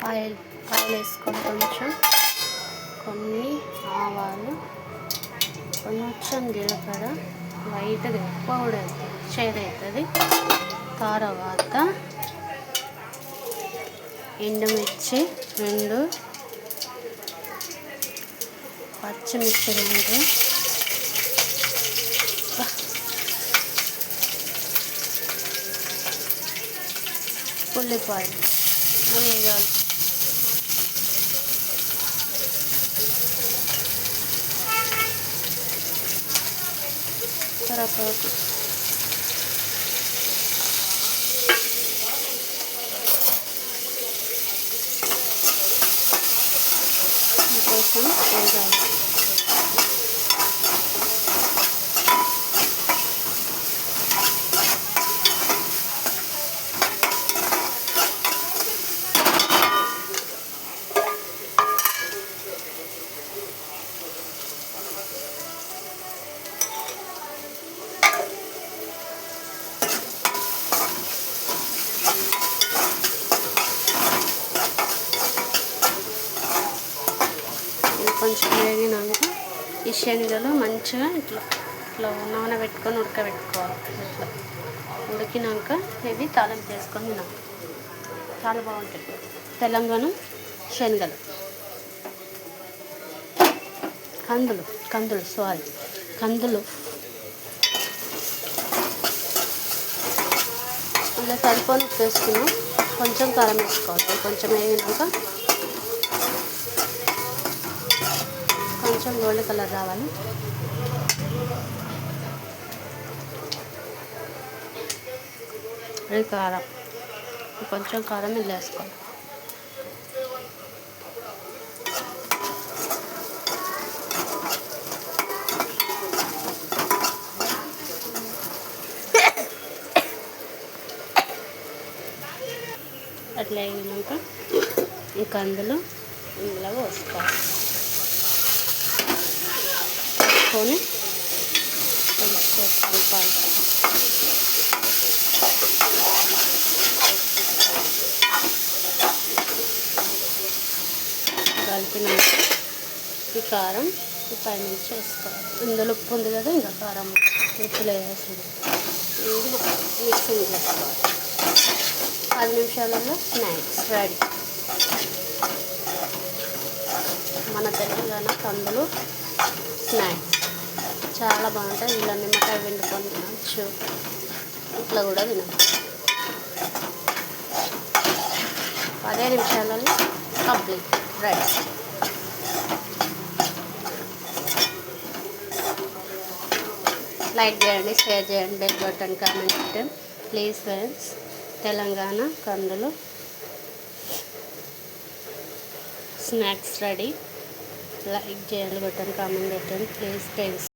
Oil వేసుకొని కొన్ని ఆవాలు, కొంచెం జీలకర్ర, లైట్గా ఎక్కువ కూడా చేదవుతుంది. తర్వాత ఎండుమిర్చి 2, పచ్చిమిర్చి 2, ఉల్లిపాయలు వేయాలి. కరివేపాకు, కొంచెం వేయాలి. కొంచెం వేగినాక ఈ శనగలు మంచిగా ఇట్లా నూనె పెట్టుకొని ఉడకబెట్టుకోవాలి. ఇట్లా ఉడికినాక ఇవి తాలింపు చేసుకొని తినాలి. చాలా బాగుంటాయి. తెలంగాణ శనగలు, కందులు ఇలా సరిపోని వేసుకున్నాం. కొంచెం కారం వేసుకోవాలి. కొంచెం వేగినాక కొంచెం గోల్డ్ కలర్ రావాలి. అది కారం, కొంచెం కారం ఇలా వేసుకోవాలి. అట్లా వేగినాక ఈ కందులు ఇందులో పోసుకోవాలి. వేసుకొని కొంచెం కలపాలి. కలిపినాక ఈ కారం ఈ పైనుంచి వేసుకోవాలి. ఇందులో ఉప్పు ఉంది కదా, ఇంకా కారం ఉప్పులో వేసింది మిక్సింగ్ చేసుకోవాలి. 10 నిమిషాలలో స్నాక్స్ రెడీ. మన తెలంగాణ కందులు స్నాక్స్ చాలా బాగుంటాయి. ఇలా నిమ్మకాయ పిండుకొని తినచ్చు, ఇట్లా కూడా తినచ్చు. 10 నిమిషాలలో కంప్లీట్ రెడీ. లైక్ చేయండి, షేర్ చేయండి, బెల్ బటన్, కామెంట్ చేయండి ప్లీజ్ ఫ్రెండ్స్. తెలంగాణ కందులు స్నాక్స్ రెడీ. లైక్ చేయండి, బటన్, కామెంట్ పెట్టండి ప్లీజ్ ఫ్రెండ్స్.